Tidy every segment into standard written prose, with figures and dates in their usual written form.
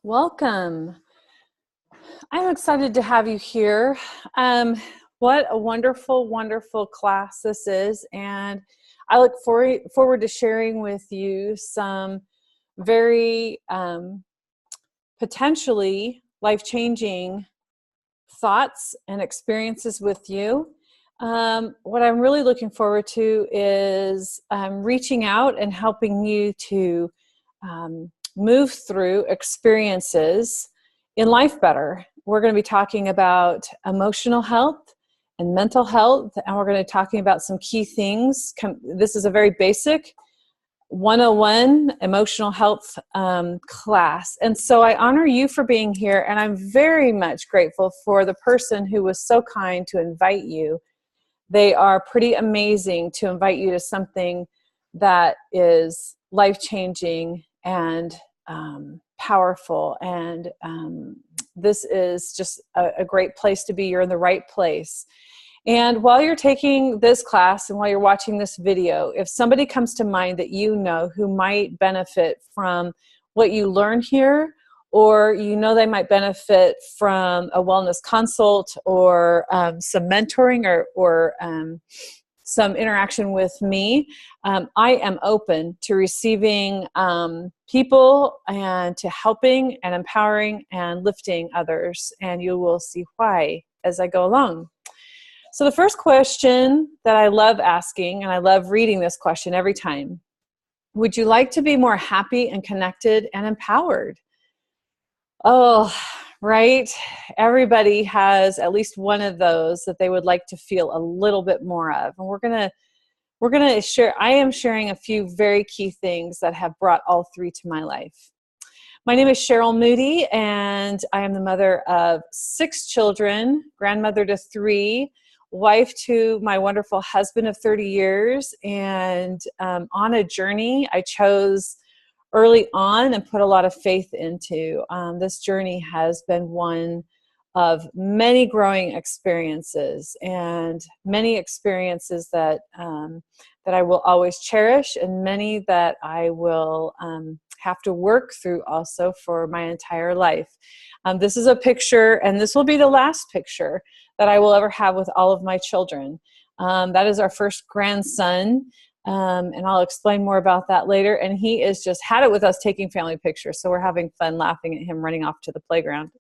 Welcome. I'm excited to have you here. What a wonderful, wonderful class this is. And I look forward to sharing with you some very potentially life-changing thoughts and experiences with you. What I'm really looking forward to is reaching out and helping you to move through experiences in life better. We're going to be talking about emotional health and mental health, and we're going to be talking about some key things. This is a very basic 101 emotional health class. And so I honor you for being here, and I'm very much grateful for the person who was so kind to invite you. They are pretty amazing to invite you to something that is life-changing and powerful, and this is just a great place to be. You're in the right place. And while you're taking this class and while you're watching this video, if somebody comes to mind that you know who might benefit from what you learn here, or you know they might benefit from a wellness consult or some mentoring or some interaction with me, I am open to receiving people and to helping and empowering and lifting others. And you will see why as I go along. So the first question that I love asking, and I love reading this question every time: would you like to be more happy and connected and empowered? Oh, right. Everybody has at least one of those that they would like to feel a little bit more of. And we're going to share, I am sharing a few very key things that have brought all three to my life. My name is Sherrill Moody, and I am the mother of 6 children, grandmother to 3, wife to my wonderful husband of 30 years, and on a journey I chose early on and put a lot of faith into. This journey has been one of many growing experiences, and many experiences that that I will always cherish, and many that I will have to work through also for my entire life. This is a picture, and this will be the last picture that I will ever have with all of my children. That is our first grandson. And I'll explain more about that later. And he is just had it with us taking family pictures. So we're having fun laughing at him running off to the playground.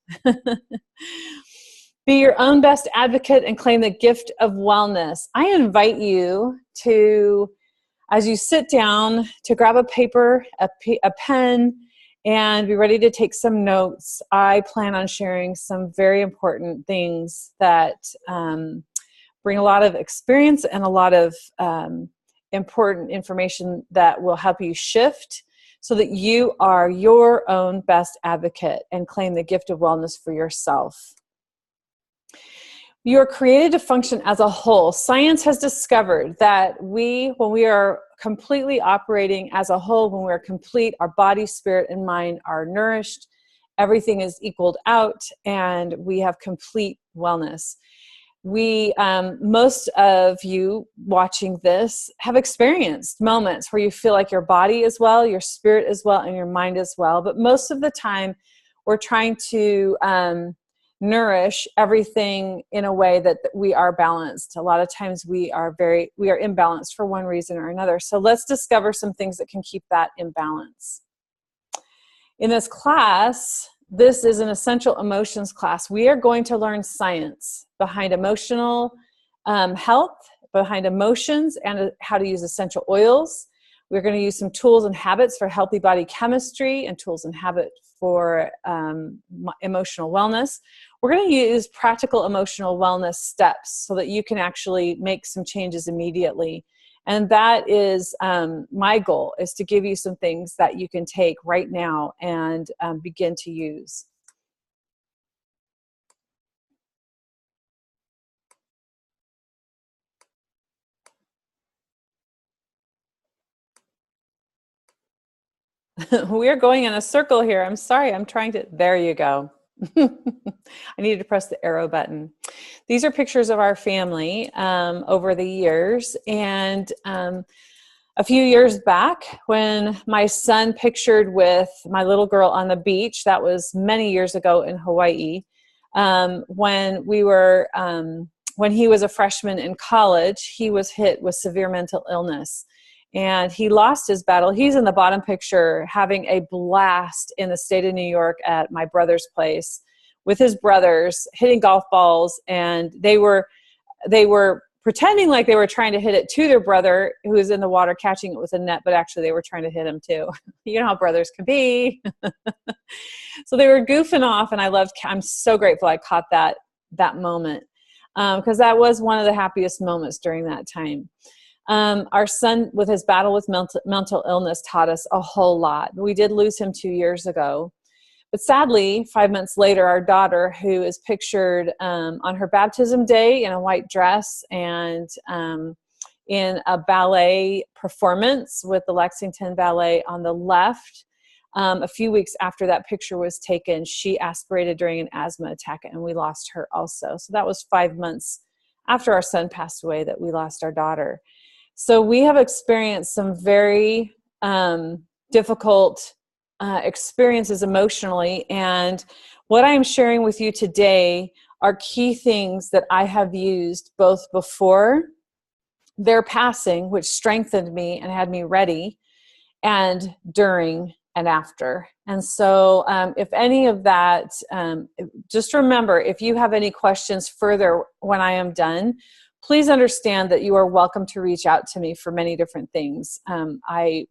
Be your own best advocate and claim the gift of wellness. I invite you to, as you sit down, to grab a paper, a pen, and be ready to take some notes. I plan on sharing some very important things that bring a lot of experience and a lot of important information that will help you shift so that you are your own best advocate and claim the gift of wellness for yourself. You're created to function as a whole. Science has discovered that when we are completely operating as a whole, when we're complete, our body, spirit, and mind are nourished, everything is equaled out, and we have complete wellness. Most of you watching this have experienced moments where you feel like your body is well, your spirit is well, and your mind is well. But most of the time, we're trying to nourish everything in a way that we are balanced. A lot of times we are imbalanced for one reason or another. So let's discover some things that can keep that in balance. In this class, this is an essential emotions class. We are going to learn science behind emotional health, behind emotions, and how to use essential oils. We're going to use some tools and habits for healthy body chemistry and tools and habits for emotional wellness. We're going to use practical emotional wellness steps so that you can actually make some changes immediately. And that is my goal, is to give you some things that you can take right now and begin to use. We are going in a circle here. I'm sorry, I'm trying to, there you go. I needed to press the arrow button. These are pictures of our family over the years, and a few years back when my son pictured with my little girl on the beach. That was many years ago in Hawaii. When he was a freshman in college, he was hit with severe mental illness. And he lost his battle. He's in the bottom picture having a blast in the state of New York at my brother's place with his brothers, hitting golf balls. And they were pretending like they were trying to hit it to their brother who was in the water catching it with a net, but actually they were trying to hit him too. You know how brothers can be. So they were goofing off, and I'm so grateful I caught that moment because that was one of the happiest moments during that time. Our son, with his battle with mental illness, taught us a whole lot. We did lose him 2 years ago. But sadly, 5 months later, our daughter, who is pictured on her baptism day in a white dress and in a ballet performance with the Lexington Ballet on the left, a few weeks after that picture was taken, she aspirated during an asthma attack, and we lost her also. So that was 5 months after our son passed away that we lost our daughter. So we have experienced some very difficult experiences emotionally. And what I'm sharing with you today are key things that I have used both before their passing, which strengthened me and had me ready, and during and after. And so if any of that, just remember, if you have any questions further when I am done, please understand that you are welcome to reach out to me for many different things.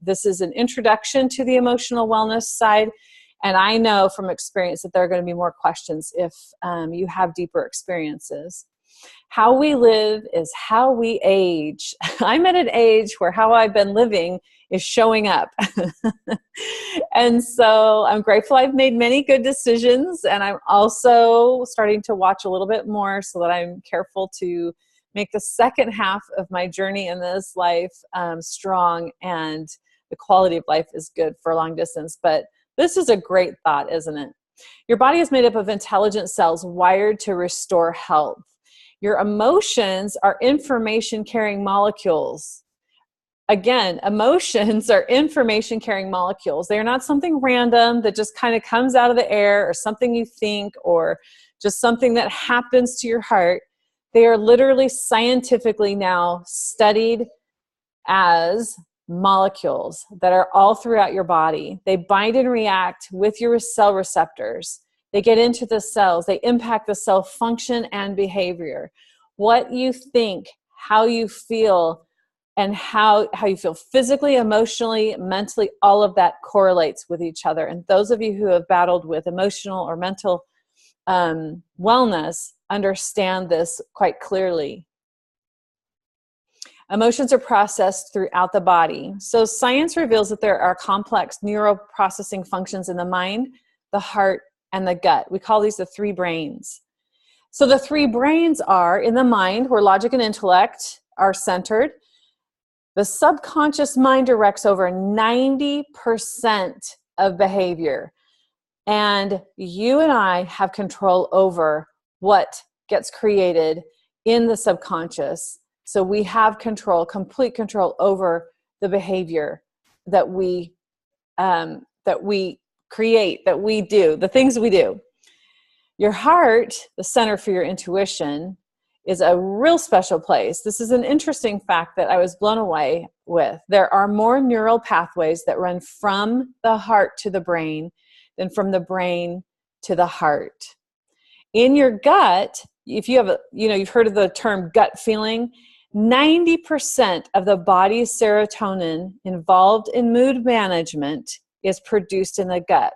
This is an introduction to the emotional wellness side, and I know from experience that there are going to be more questions if you have deeper experiences. How we live is how we age. I'm at an age where how I've been living is showing up. And so I'm grateful I've made many good decisions, and I'm also starting to watch a little bit more so that I'm careful to make the second half of my journey in this life strong, and the quality of life is good for long distance. But this is a great thought, isn't it? Your body is made up of intelligent cells wired to restore health. Your emotions are information-carrying molecules. Again, emotions are information-carrying molecules. They are not something random that just kind of comes out of the air, or something you think, or just something that happens to your heart. They are literally scientifically now studied as molecules that are all throughout your body. They bind and react with your cell receptors. They get into the cells. They impact the cell function and behavior. What you think, how you feel, and how you feel physically, emotionally, mentally, all of that correlates with each other. And those of you who have battled with emotional or mental wellness understand this quite clearly. Emotions are processed throughout the body. So science reveals that there are complex neuroprocessing functions in the mind, the heart, and the gut. We call these the three brains. So the three brains are in the mind, where logic and intellect are centered. The subconscious mind directs over 90% of behavior. And you and I have control over what gets created in the subconscious. So we have control, complete control over the behavior that we create, that we do, the things we do. Your heart, the center for your intuition, is a real special place. This is an interesting fact that I was blown away with. There are more neural pathways that run from the heart to the brain than from the brain to the heart. In your gut, if you have you've heard of the term gut feeling, 90% of the body's serotonin involved in mood management is produced in the gut.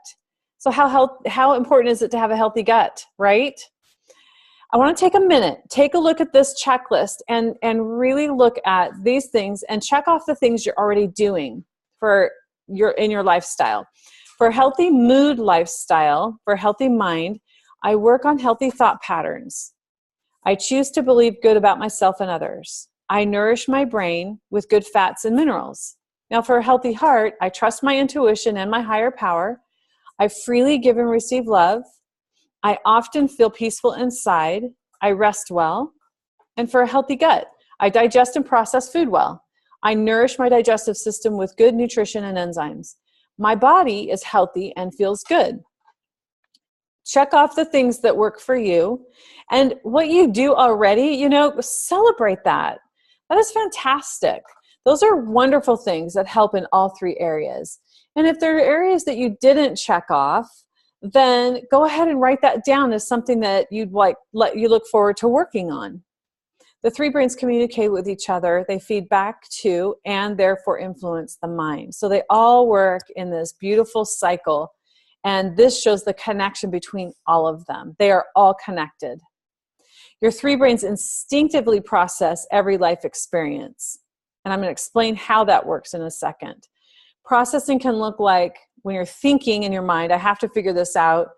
So how important is it to have a healthy gut, right? I want to take a minute, take a look at this checklist and really look at these things and check off the things you're already doing in your lifestyle. For a healthy mood lifestyle, for a healthy mind, I work on healthy thought patterns. I choose to believe good about myself and others. I nourish my brain with good fats and minerals. Now, for a healthy heart, I trust my intuition and my higher power. I freely give and receive love. I often feel peaceful inside. I rest well. And for a healthy gut, I digest and process food well. I nourish my digestive system with good nutrition and enzymes. My body is healthy and feels good. Check off the things that work for you. And what you do already, celebrate that. That is fantastic. Those are wonderful things that help in all three areas. And if there are areas that you didn't check off, then go ahead and write that down as something that you look forward to working on. The three brains communicate with each other. They feed back to and therefore influence the mind. So they all work in this beautiful cycle. And this shows the connection between all of them. They are all connected. Your three brains instinctively process every life experience. And I'm going to explain how that works in a second. Processing can look like when you're thinking in your mind, I have to figure this out.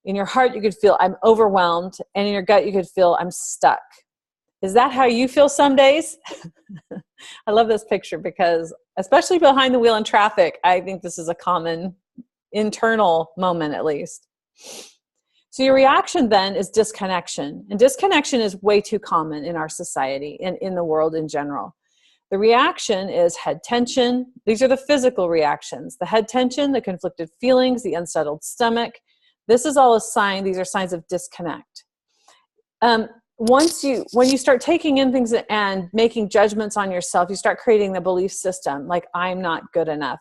In your heart, you could feel I'm overwhelmed. And in your gut, you could feel I'm stuck. Is that how you feel some days? I love this picture because, especially behind the wheel in traffic, I think this is a common internal moment, at least. So your reaction then is disconnection. And disconnection is way too common in our society and in the world in general. The reaction is head tension. These are the physical reactions. The head tension, the conflicted feelings, the unsettled stomach. This is all a sign. These are signs of disconnect. When you start taking in things and making judgments on yourself, you start creating the belief system, like I'm not good enough.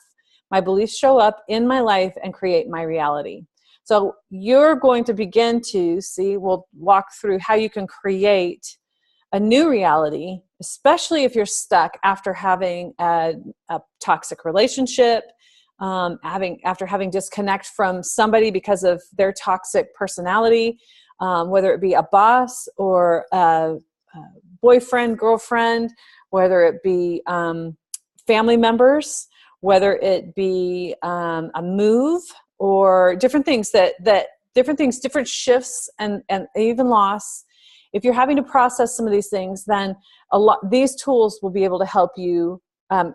My beliefs show up in my life and create my reality. So you're going to begin to see, we'll walk through how you can create a new reality, especially if you're stuck after having a toxic relationship, after having disconnect from somebody because of their toxic personality, whether it be a boss or a boyfriend, girlfriend, whether it be family members, whether it be a move or different things different shifts and even loss. If you're having to process some of these things, then these tools will be able to help you.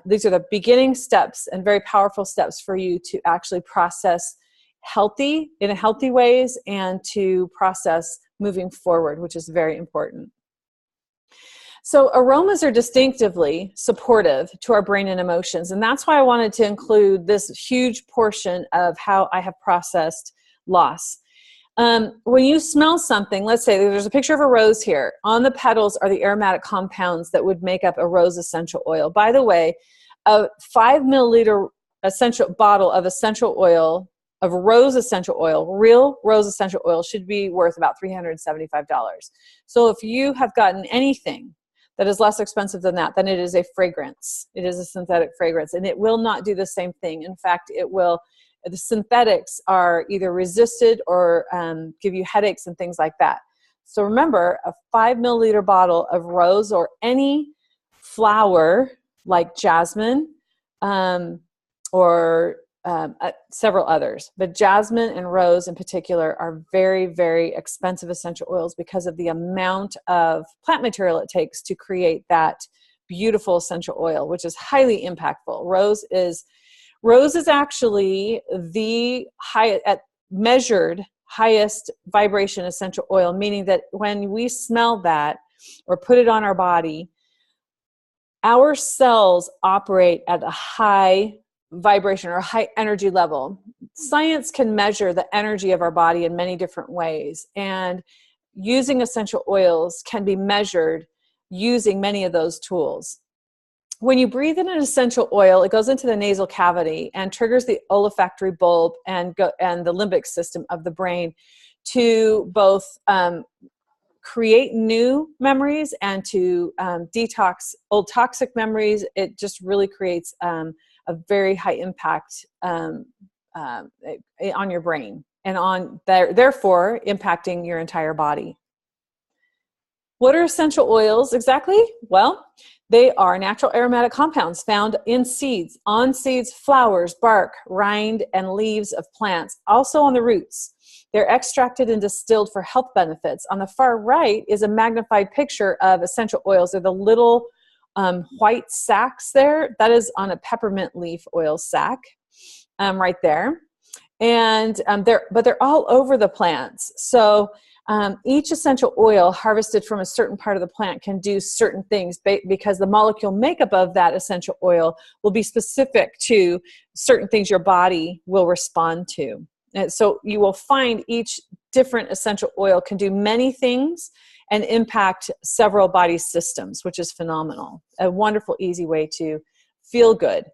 These are the beginning steps and very powerful steps for you to actually process in a healthy ways and to process moving forward, which is very important. So aromas are distinctivly supportive to our brain and emotions. And that's why I wanted to include this huge portion of how I have processed loss. When you smell something, let's say there's a picture of a rose here. On the petals are the aromatic compounds that would make up a rose essential oil. By the way, a 5 milliliter bottle of essential oil, of rose essential oil, real rose essential oil, should be worth about $375. So if you have gotten anything that is less expensive than that, then it is a fragrance. It is a synthetic fragrance, and it will not do the same thing. In fact, the synthetics are either resisted or give you headaches and things like that. So remember, a 5 milliliter bottle of rose or flower like jasmine or several others, but jasmine and rose in particular are very, very expensive essential oils because of the amount of plant material it takes to create that beautiful essential oil, which is highly impactful. Rose is actually the measured highest vibration essential oil, meaning that when we smell that or put it on our body, our cells operate at a high vibration or a high energy level. Science can measure the energy of our body in many different ways, and using essential oils can be measured using many of those tools. When you breathe in an essential oil, it goes into the nasal cavity and triggers the olfactory bulb and the limbic system of the brain to both create new memories and to detox old toxic memories. It just really creates a very high impact on your brain and therefore impacting your entire body. What are essential oils exactly? Well, they are natural aromatic compounds found in seeds, on seeds, flowers, bark, rind, and leaves of plants, also on the roots. They're extracted and distilled for health benefits. On the far right is a magnified picture of essential oils. They're the little white sacks there. That is on a peppermint leaf oil sack right there. And they're all over the plants. So Each essential oil harvested from a certain part of the plant can do certain things because the molecule makeup of that essential oil will be specific to certain things your body will respond to. And so you will find each different essential oil can do many things and impact several body systems, which is phenomenal. A wonderful, easy way to feel good.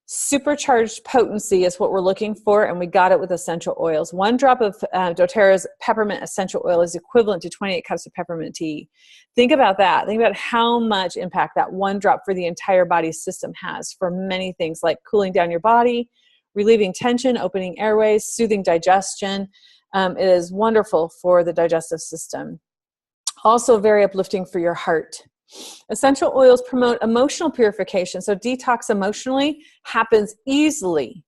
Supercharged potency is what we're looking for, and we got it with essential oils. 1 drop of doTERRA's peppermint essential oil is equivalent to 28 cups of peppermint tea. Think about that. Think about how much impact that 1 drop for the entire body system has for many things, like cooling down your body, relieving tension, opening airways, soothing digestion. It is wonderful for the digestive system. Also very uplifting for your heart. Essential oils promote emotional purification. So detox emotionally happens easily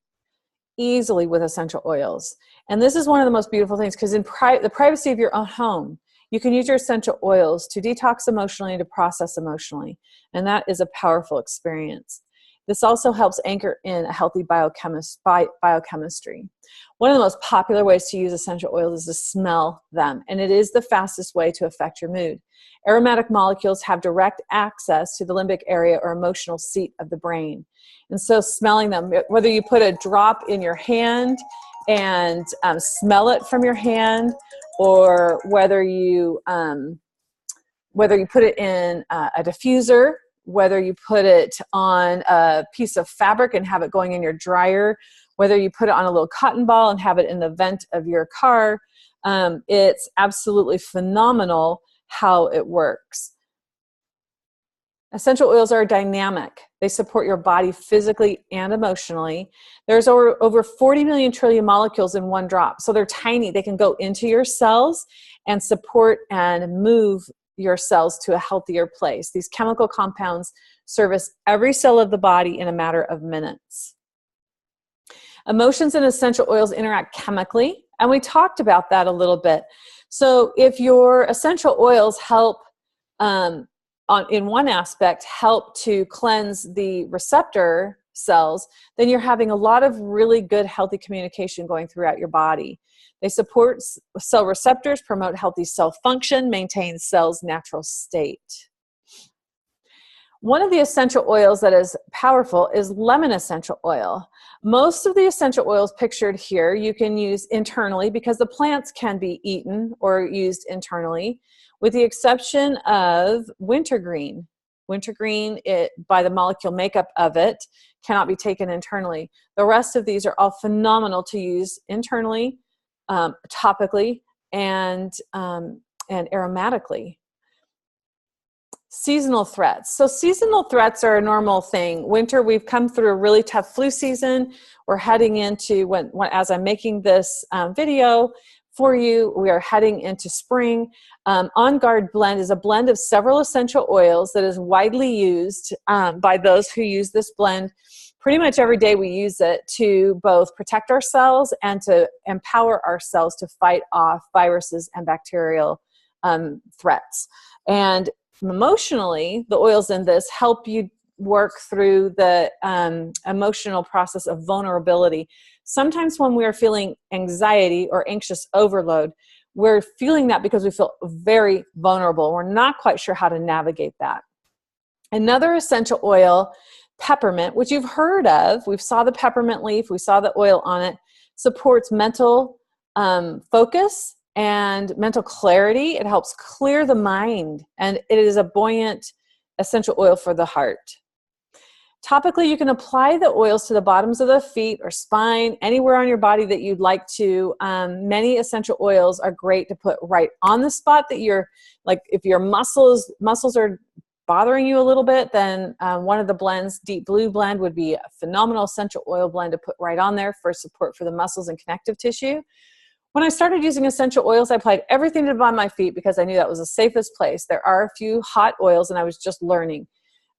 with essential oils. And this is one of the most beautiful things, because in the privacy of your own home, you can use your essential oils to detox emotionally and to process emotionally. And that is a powerful experience. This also helps anchor in a healthy biochemistry. One of the most popular ways to use essential oils is to smell them, and it is the fastest way to affect your mood. Aromatic molecules have direct access to the limbic area or emotional seat of the brain. And so smelling them, whether you put a drop in your hand and smell it from your hand, or whether you put it in a diffuser, whether you put it on a piece of fabric and have it going in your dryer, whether you put it on a little cotton ball and have it in the vent of your car, it's absolutely phenomenal how it works. Essential oils are dynamic. They support your body physically and emotionally. There's over 40 million trillion molecules in 1 drop. So they're tiny. They can go into your cells and support and move your cells to a healthier place. These chemical compounds service every cell of the body in a matter of minutes. Emotions and essential oils interact chemically, and we talked about that a little bit. So if your essential oils help, in one aspect, help to cleanse the receptor cells, then you're having a lot of really good, healthy communication going throughout your body. They support cell receptors, promote healthy cell function, maintain cells' natural state. One of the essential oils that is powerful is lemon essential oil. Most of the essential oils pictured here you can use internally because the plants can be eaten or used internally, with the exception of wintergreen. Wintergreen, by the molecule makeup of it, cannot be taken internally. The rest of these are all phenomenal to use internally, topically, and aromatically. Seasonal threats. So seasonal threats are a normal thing. Winter, we've come through a really tough flu season. We're heading into, as I'm making this video for you, we are heading into spring. On Guard Blend is a blend of several essential oils that is widely used by those who use this blend. Pretty much every day we use it to both protect ourselves and to empower ourselves to fight off viruses and bacterial threats. And emotionally, the oils in this help you work through the emotional process of vulnerability. Sometimes when we are feeling anxiety or anxious overload, we're feeling that because we feel very vulnerable. We're not quite sure how to navigate that. Another essential oil, peppermint, which you've heard of, we saw the peppermint leaf, we saw the oil on it, supports mental focus and mental clarity. It helps clear the mind, and it is a buoyant essential oil for the heart. Topically, you can apply the oils to the bottoms of the feet or spine, anywhere on your body that you'd like to. Many essential oils are great to put right on the spot that you're, like if your muscles are bothering you a little bit, then one of the blends, Deep Blue blend, would be a phenomenal essential oil blend to put right on there for support for the muscles and connective tissue. When I started using essential oils, I applied everything to my feet because I knew that was the safest place. There are a few hot oils, and I was just learning.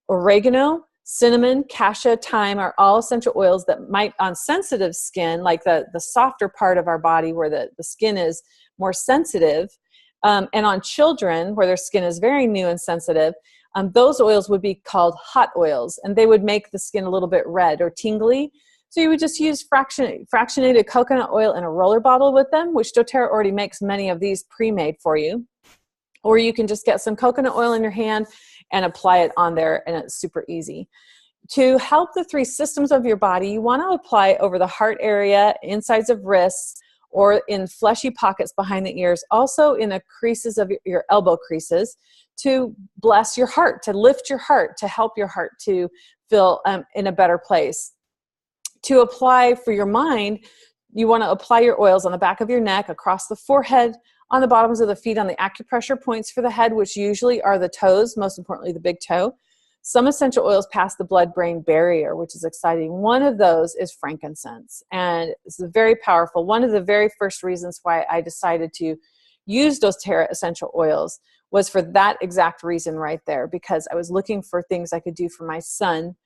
Oregano, cinnamon, cassia, thyme are all essential oils that might, on sensitive skin, like the softer part of our body where the skin is more sensitive, and on children where their skin is very new and sensitive, those oils would be called hot oils, and they would make the skin a little bit red or tingly. So you would just use fractionated coconut oil in a roller bottle with them, which doTERRA already makes many of these pre-made for you. Or you can just get some coconut oil in your hand and apply it on there, and it's super easy. To help the three systems of your body, you want to apply over the heart area, insides of wrists, or in fleshy pockets behind the ears, also in the creases of your elbow creases, to bless your heart, to lift your heart, to help your heart to feel in a better place. To apply for your mind, you want to apply your oils on the back of your neck, across the forehead, on the bottoms of the feet, on the acupressure points for the head, which usually are the toes, most importantly the big toe. Some essential oils pass the blood-brain barrier, which is exciting. One of those is frankincense, and it's very powerful. One of the very first reasons why I decided to use doTERRA essential oils was for that exact reason right there, because I was looking for things I could do for my son.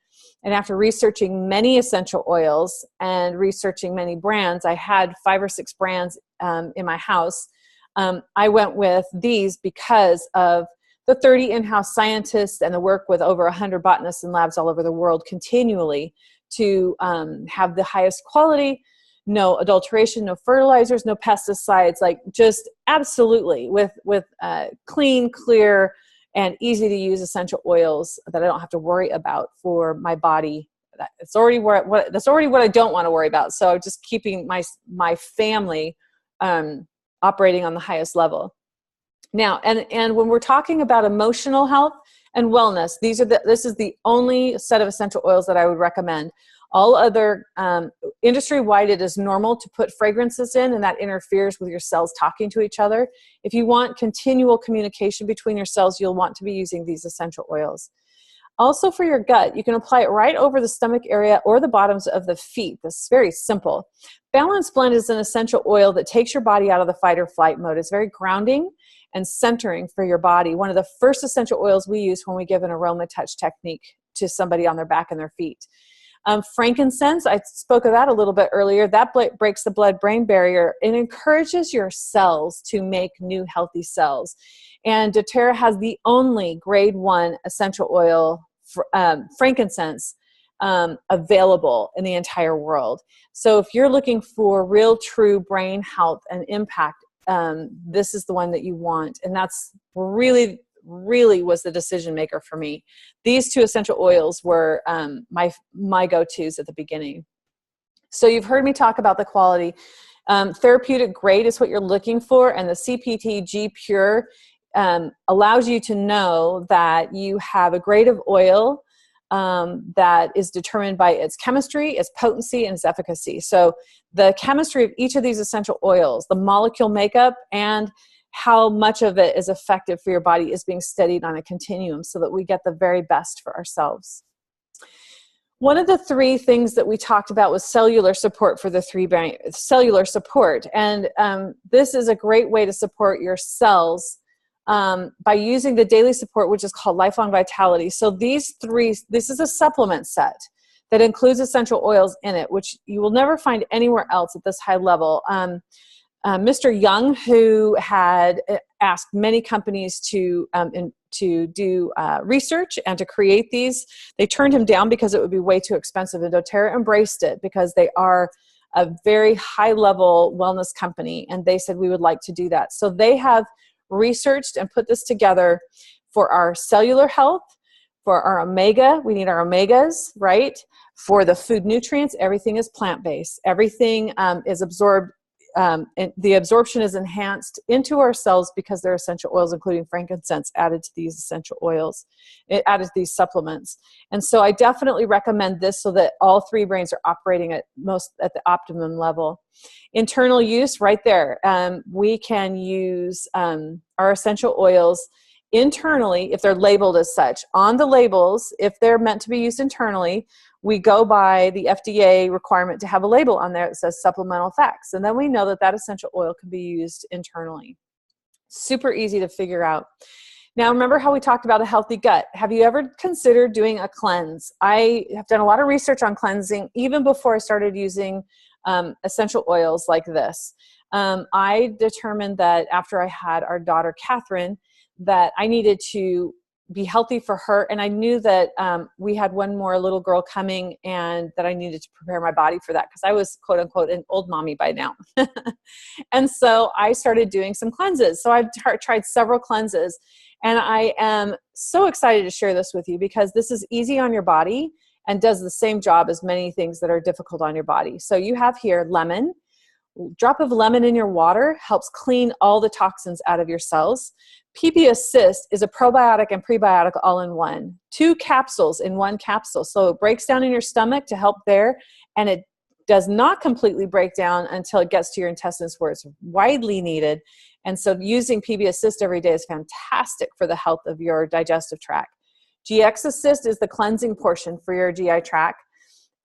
And after researching many essential oils and researching many brands, I had 5 or 6 brands in my house. I went with these because of the 30 in-house scientists and the work with over 100 botanists and labs all over the world continually to have the highest quality, no adulteration, no fertilizers, no pesticides, like just absolutely with clean, clear, and easy to use essential oils that I don't have to worry about for my body. That's already what I don't want to worry about. So just keeping my family operating on the highest level. Now, and when we're talking about emotional health and wellness, this is the only set of essential oils that I would recommend. All other, industry-wide, it is normal to put fragrances in, and that interferes with your cells talking to each other. If you want continual communication between your cells, you'll want to be using these essential oils. Also for your gut, you can apply it right over the stomach area or the bottoms of the feet. This is very simple. Balance Blend is an essential oil that takes your body out of the fight or flight mode. It's very grounding and centering for your body. One of the first essential oils we use when we give an aroma touch technique to somebody on their back and their feet. Frankincense, I spoke of that a little bit earlier. That breaks the blood-brain barrier. It encourages your cells to make new healthy cells. And doTERRA has the only grade 1 essential oil, frankincense, available in the entire world. So if you're looking for real, true brain health and impact, this is the one that you want. And that's really was the decision maker for me. These 2 essential oils were my go-tos at the beginning. So you've heard me talk about the quality. Therapeutic grade is what you're looking for, and the CPTG Pure allows you to know that you have a grade of oil that is determined by its chemistry, its potency, and its efficacy. So the chemistry of each of these essential oils, the molecule makeup, and how much of it is effective for your body is being studied on a continuum so that we get the very best for ourselves. One of the 3 things that we talked about was cellular support for the 3 cellular support. And this is a great way to support your cells by using the daily support, which is called Lifelong Vitality. So this is a supplement set that includes essential oils in it, which you will never find anywhere else at this high level. Mr. Young, who had asked many companies to do research and to create these, they turned him down because it would be way too expensive, and doTERRA embraced it because they are a very high-level wellness company, and they said we would like to do that. So they have researched and put this together for our cellular health, for our omega, we need our omegas, right? For the food nutrients, everything is plant-based. Everything is absorbed, and the absorption is enhanced into our cells because there are essential oils, including frankincense, added to these essential oils, added to these supplements. And so I definitely recommend this so that all 3 brains are operating at the optimum level. Internal use, right there. We can use our essential oils internally if they're labeled as such. On the labels, if they're meant to be used internally, we go by the FDA requirement to have a label on there that says supplemental facts. And then we know that that essential oil can be used internally. Super easy to figure out. Now, remember how we talked about a healthy gut? Have you ever considered doing a cleanse? I have done a lot of research on cleansing even before I started using essential oils like this. I determined that after I had our daughter, Catherine, that I needed to be healthy for her. And I knew that we had one more little girl coming and that I needed to prepare my body for that because I was, quote unquote, an old mommy by now. And so I started doing some cleanses. So I've tried several cleanses, and I am so excited to share this with you because this is easy on your body and does the same job as many things that are difficult on your body. So you have here lemon. Drop of lemon in your water helps clean all the toxins out of your cells. PB Assist is a probiotic and prebiotic all in one. 2 capsules in 1 capsule. So it breaks down in your stomach to help there, and it does not completely break down until it gets to your intestines where it's widely needed. And so using PB Assist every day is fantastic for the health of your digestive tract. GX Assist is the cleansing portion for your GI tract.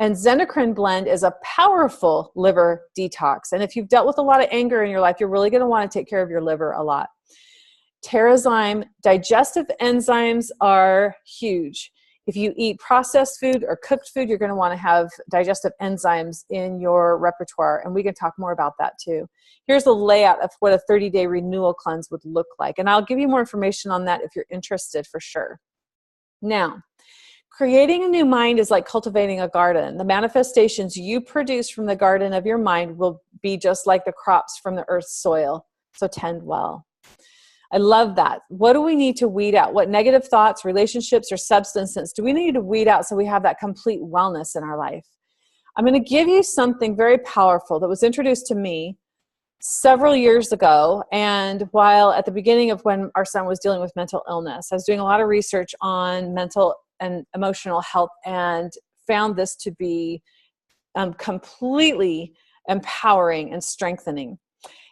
And Xendocrine Blend is a powerful liver detox. And if you've dealt with a lot of anger in your life, you're really going to want to take care of your liver a lot. Terrazyme, digestive enzymes are huge. If you eat processed food or cooked food, you're going to want to have digestive enzymes in your repertoire. And we can talk more about that too. Here's the layout of what a 30-day renewal cleanse would look like. And I'll give you more information on that if you're interested for sure. Now, creating a new mind is like cultivating a garden. The manifestations you produce from the garden of your mind will be just like the crops from the earth's soil. So tend well. I love that. What do we need to weed out? What negative thoughts, relationships, or substances do we need to weed out so we have that complete wellness in our life? I'm going to give you something very powerful that was introduced to me several years ago. And while at the beginning of when our son was dealing with mental illness, I was doing a lot of research on mental and emotional health and found this to be completely empowering and strengthening.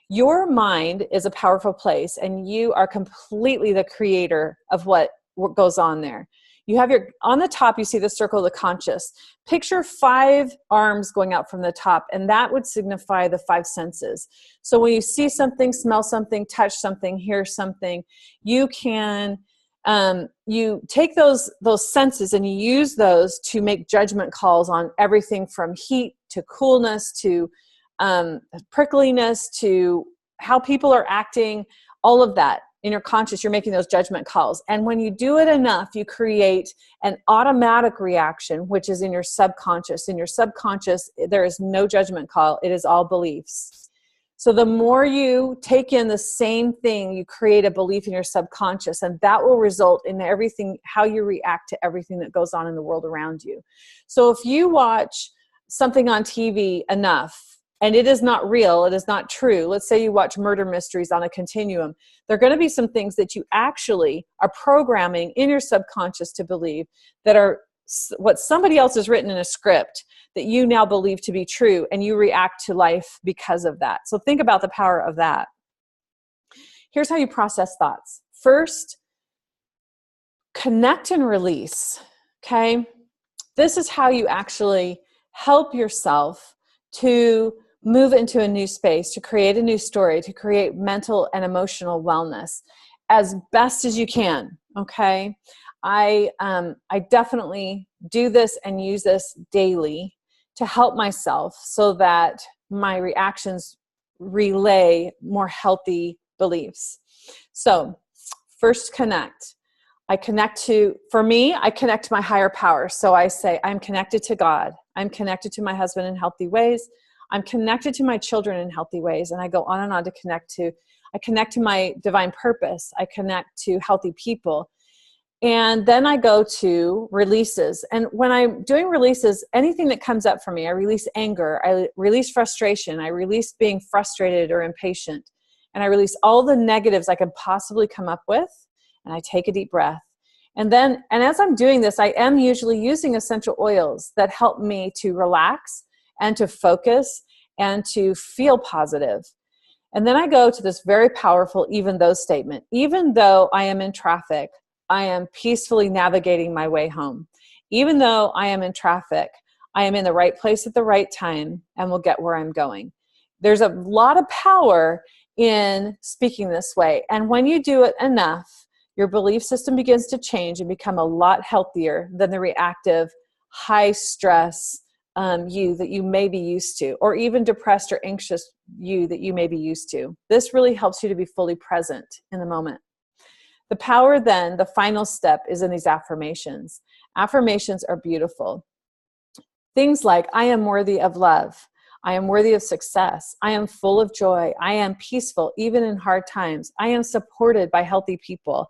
Your mind is a powerful place, and you are completely the creator of what goes on there. You have on the top, you see the circle of the conscious. Picture 5 arms going out from the top, and that would signify the 5 senses. So when you see something, smell something, touch something, hear something, you can you take those senses and you use those to make judgment calls on everything from heat to coolness to prickliness to how people are acting, all of that. In your conscious, you're making those judgment calls. And when you do it enough, you create an automatic reaction, which is in your subconscious. In your subconscious, there is no judgment call. It is all beliefs. So the more you take in the same thing, you create a belief in your subconscious, and that will result in everything, how you react to everything that goes on in the world around you. So if you watch something on TV enough, and it is not real, it is not true. Let's say you watch murder mysteries on a continuum. There are going to be some things that you actually are programming in your subconscious to believe that are what somebody else has written in a script that you now believe to be true, and you react to life because of that. So think about the power of that. Here's how you process thoughts. First, connect and release, okay? This is how you actually help yourself to move into a new space, to create a new story, to create mental and emotional wellness as best as you can, okay? I definitely do this and use this daily to help myself so that my reactions relay more healthy beliefs. So first, connect. For me, I connect to my higher power. So I say, I'm connected to God. I'm connected to my husband in healthy ways. I'm connected to my children in healthy ways. And I go on and on to I connect to my divine purpose. I connect to healthy people. And then I go to releases. And when I'm doing releases, anything that comes up for me, I release anger, I release frustration, I release being frustrated or impatient, and I release all the negatives I can possibly come up with, and I take a deep breath. And as I'm doing this, I am usually using essential oils that help me to relax and to focus and to feel positive. And then I go to this very powerful even though statement. Even though I am in traffic, I am peacefully navigating my way home. Even though I am in traffic, I am in the right place at the right time and will get where I'm going. There's a lot of power in speaking this way. And when you do it enough, your belief system begins to change and become a lot healthier than the reactive, high stress you that you may be used to, or even depressed or anxious you that you may be used to. This really helps you to be fully present in the moment. The power then, the final step, is in these affirmations. Affirmations are beautiful. Things like, I am worthy of love. I am worthy of success. I am full of joy. I am peaceful, even in hard times. I am supported by healthy people.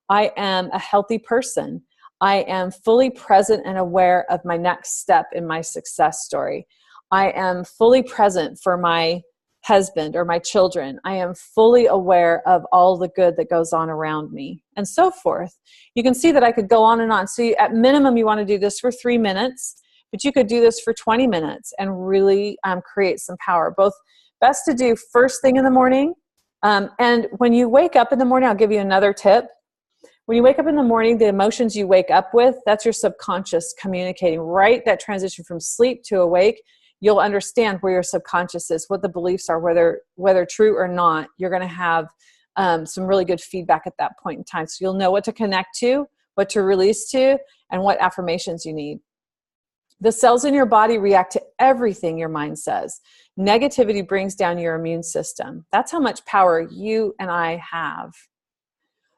I am a healthy person. I am fully present and aware of my next step in my success story. I am fully present for my husband or my children. I am fully aware of all the good that goes on around me, and so forth. You can see that I could go on and on. So at minimum, you want to do this for 3 minutes, but you could do this for 20 minutes and really create some power. Both best to do first thing in the morning. And when you wake up in the morning, I'll give you another tip. When you wake up in the morning, the emotions you wake up with, that's your subconscious communicating, right? That transition from sleep to awake, you'll understand where your subconscious is, what the beliefs are, whether true or not. You're going to have some really good feedback at that point in time. So you'll know what to connect to, what to release to, and what affirmations you need. The cells in your body react to everything your mind says. Negativity brings down your immune system. That's how much power you and I have.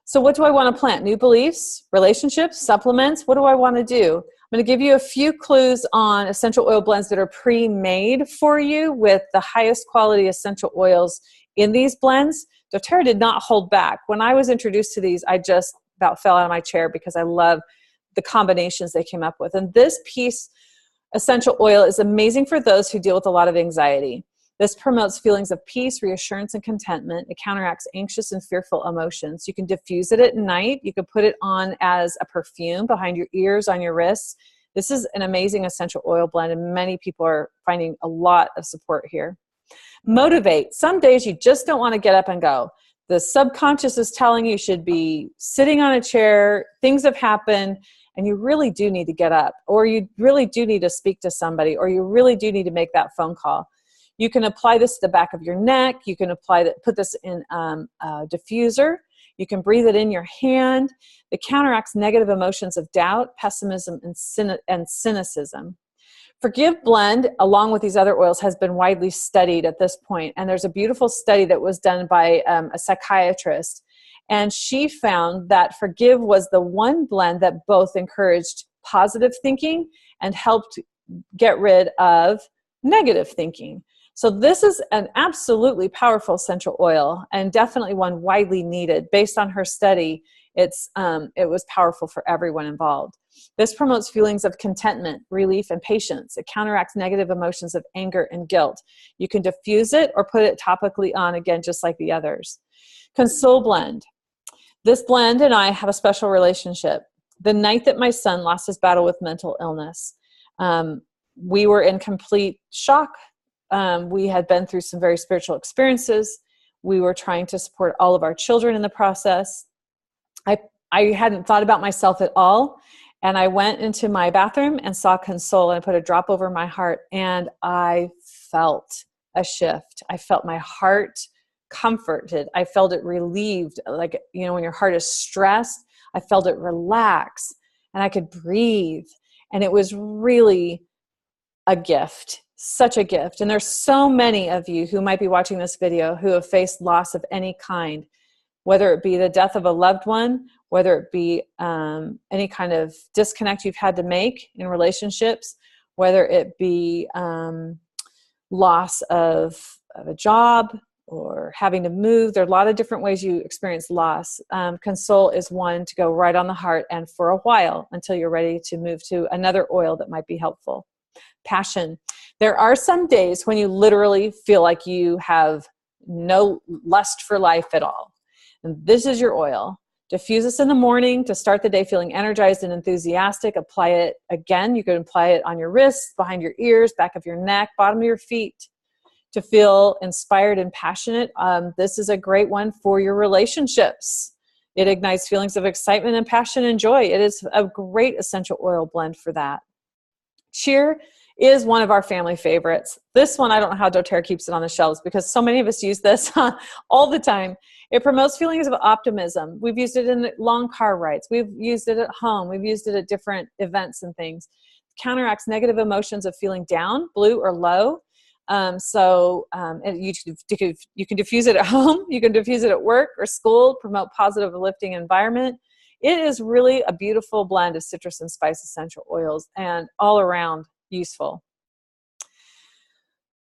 So what do I want to plant? New beliefs, relationships, supplements? What do I want to do? I'm going to give you a few clues on essential oil blends that are pre-made for you with the highest quality essential oils in these blends. doTERRA did not hold back. When I was introduced to these, I just about fell out of my chair because I love the combinations they came up with. And this piece essential oil is amazing for those who deal with a lot of anxiety. This promotes feelings of peace, reassurance, and contentment. It counteracts anxious and fearful emotions. You can diffuse it at night. You can put it on as a perfume behind your ears, on your wrists. This is an amazing essential oil blend, and many people are finding a lot of support here. Motivate. Some days you just don't want to get up and go. The subconscious is telling you should be sitting on a chair, things have happened, and you really do need to get up, or you really do need to speak to somebody, or you really do need to make that phone call. You can apply this to the back of your neck. You can put this in a diffuser. You can breathe it in your hand. It counteracts negative emotions of doubt, pessimism, and cynicism. Forgive blend, along with these other oils, has been widely studied at this point. And there's a beautiful study that was done by a psychiatrist. And she found that Forgive was the one blend that both encouraged positive thinking and helped get rid of negative thinking. So this is an absolutely powerful essential oil, and definitely one widely needed. Based on her study, it was powerful for everyone involved. This promotes feelings of contentment, relief, and patience. It counteracts negative emotions of anger and guilt. You can diffuse it or put it topically on, again, just like the others. Console blend. This blend and I have a special relationship. The night that my son lost his battle with mental illness, we were in complete shock. We had been through some very spiritual experiences. We were trying to support all of our children in the process. I hadn't thought about myself at all. And I went into my bathroom and saw Console, and I put a drop over my heart, and I felt a shift. I felt my heart comforted. I felt it relieved. Like, when your heart is stressed, I felt it relax, and I could breathe. And it was really a gift. Such a gift. And there's so many of you who might be watching this video who have faced loss of any kind, whether it be the death of a loved one, whether it be any kind of disconnect you've had to make in relationships, whether it be loss of a job or having to move. There are a lot of different ways you experience loss. Console is one to go right on the heart, and for a while, until you're ready to move to another oil that might be helpful. Passion. There are some days when you literally feel like you have no lust for life at all. And this is your oil. Diffuse this in the morning to start the day feeling energized and enthusiastic. Apply it again. You can apply it on your wrists, behind your ears, back of your neck, bottom of your feet to feel inspired and passionate. This is a great one for your relationships. It ignites feelings of excitement and passion and joy. It is a great essential oil blend for that. Cheer is one of our family favorites. This one, I don't know how doTERRA keeps it on the shelves, because so many of us use this all the time. It promotes feelings of optimism. We've used it in long car rides. We've used it at home. We've used it at different events and things. Counteracts negative emotions of feeling down, blue, or low. And you can diffuse it at home, you can diffuse it at work or school, promote positive, uplifting environment. It is really a beautiful blend of citrus and spice essential oils and all around useful.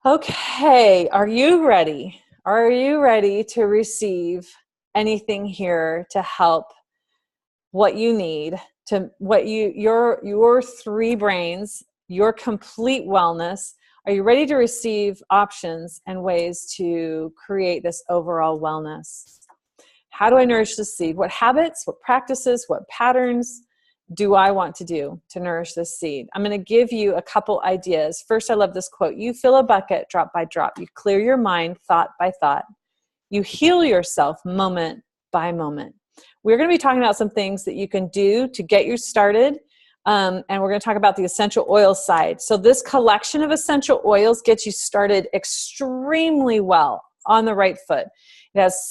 Okay, are you ready? Are you ready to receive anything here to help what you need, to what your three brains, your complete wellness? Are you ready to receive options and ways to create this overall wellness? How do I nourish the seed? What habits, what practices, what patterns do I want to do to nourish this seed? I'm going to give you a couple ideas. First, I love this quote. You fill a bucket drop by drop. You clear your mind thought by thought. You heal yourself moment by moment. We're going to be talking about some things that you can do to get you started. And we're going to talk about the essential oil side. So this collection of essential oils gets you started extremely well on the right foot. It has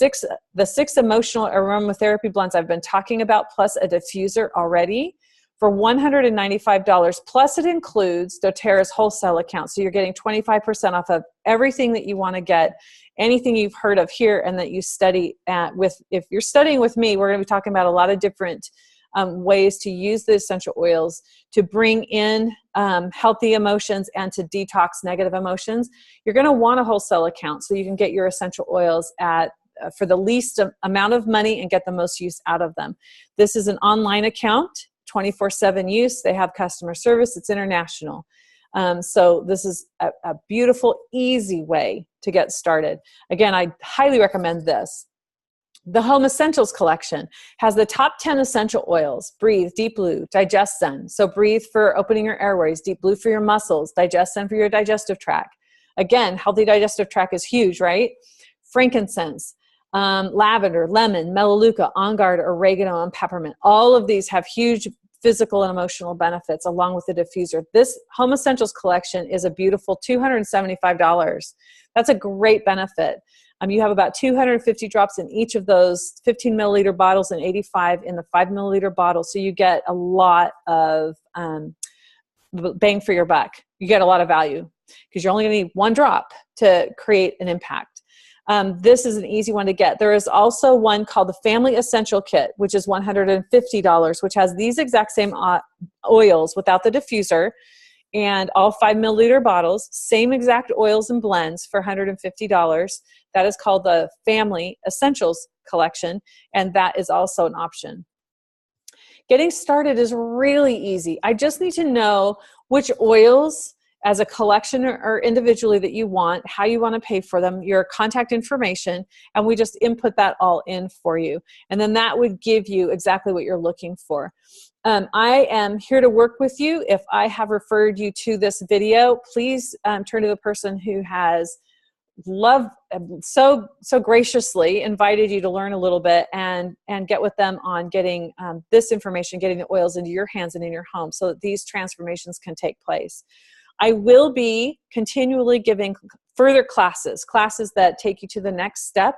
the six emotional aromatherapy blends I've been talking about, plus a diffuser already for $195. Plus it includes doTERRA's wholesale account. So you're getting 25% off of everything that you want to get, anything you've heard of here and that you study with. If you're studying with me, we're going to be talking about a lot of different ways to use the essential oils to bring in healthy emotions and to detox negative emotions. You're going to want a wholesale account so you can get your essential oils for the least amount of money and get the most use out of them. This is an online account, 24/7 use. They have customer service. It's international. So this is a beautiful, easy way to get started. Again, I highly recommend this. The Home Essentials collection has the top 10 essential oils: Breathe, Deep Blue, Digest Zen. So Breathe for opening your airways, Deep Blue for your muscles, Digest Zen for your digestive tract. Again, healthy digestive tract is huge, right? Frankincense, lavender, lemon, melaleuca, on guard, oregano, and peppermint. All of these have huge physical and emotional benefits along with the diffuser. This Home Essentials collection is a beautiful $275. That's a great benefit. You have about 250 drops in each of those 15 milliliter bottles and 85 in the 5 milliliter bottle. So you get a lot of bang for your buck. You get a lot of value because you're only going to need one drop to create an impact. This is an easy one to get. There is also one called the Family Essential Kit, which is $150, which has these exact same oils without the diffuser and all 5 milliliter bottles, same exact oils and blends for $150. That is called the Family Essentials Collection, and that is also an option. Getting started is really easy. I just need to know which oils as a collection or individually that you want, how you want to pay for them, your contact information, and we just input that all in for you. And then that would give you exactly what you're looking for. I am here to work with you. If I have referred you to this video, please turn to the person who has so graciously invited you to learn a little bit and get with them on getting this information, getting the oils into your hands and in your home so that these transformations can take place. I will be continually giving further classes that take you to the next step,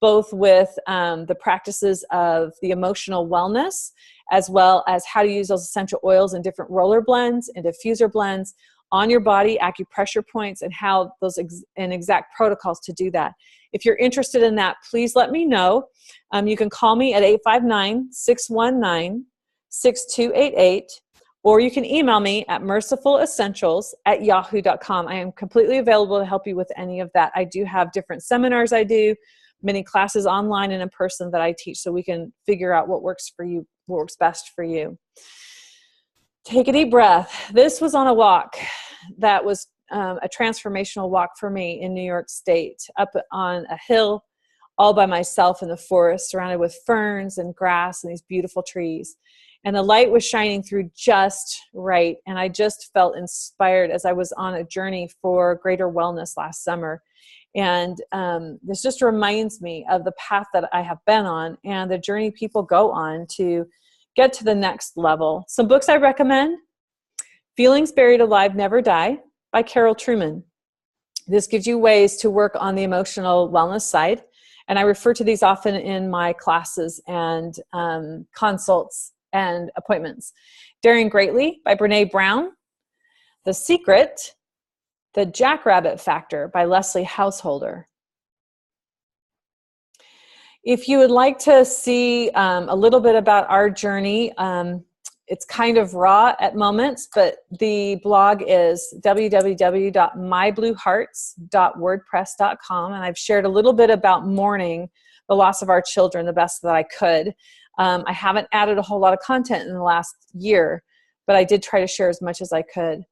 both with the practices of the emotional wellness, as well as how to use those essential oils in different roller blends and diffuser blends on your body, acupressure points, and how those and exact protocols to do that. If you're interested in that, please let me know. You can call me at 859-619-6288, or you can email me at mercifulessentials@yahoo.com. I am completely available to help you with any of that. I do have different seminars I do, many classes online and in person that I teach, so we can figure out what works for you, what works best for you. Take a deep breath. This was on a walk that was a transformational walk for me in New York State, up on a hill all by myself in the forest, surrounded with ferns and grass and these beautiful trees. And the light was shining through just right. And I just felt inspired as I was on a journey for greater wellness last summer. And this just reminds me of the path that I have been on and the journey people go on to get to the next level. Some books I recommend: Feelings Buried Alive Never Die by Carol Trueman. This gives you ways to work on the emotional wellness side. And I refer to these often in my classes and consults and appointments. Daring Greatly by Brene Brown. The Secret The Jackrabbit Factor by Leslie Householder. If you would like to see a little bit about our journey, it's kind of raw at moments, but the blog is www.mybluehearts.wordpress.com, and I've shared a little bit about mourning the loss of our children the best that I could. I haven't added a whole lot of content in the last year, but I did try to share as much as I could.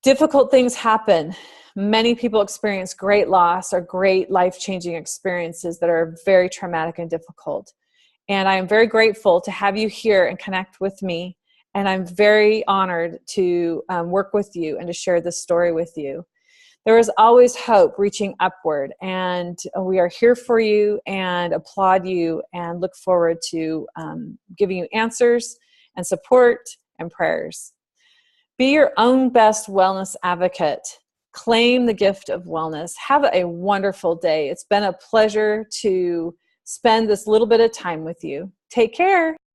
Difficult things happen. Many people experience great loss or great life-changing experiences that are very traumatic and difficult. And I am very grateful to have you here and connect with me. And I'm very honored to work with you and to share this story with you. There is always hope reaching upward, and we are here for you and applaud you and look forward to giving you answers and support and prayers. Be your own best wellness advocate. Claim the gift of wellness. Have a wonderful day. It's been a pleasure to spend this little bit of time with you. Take care.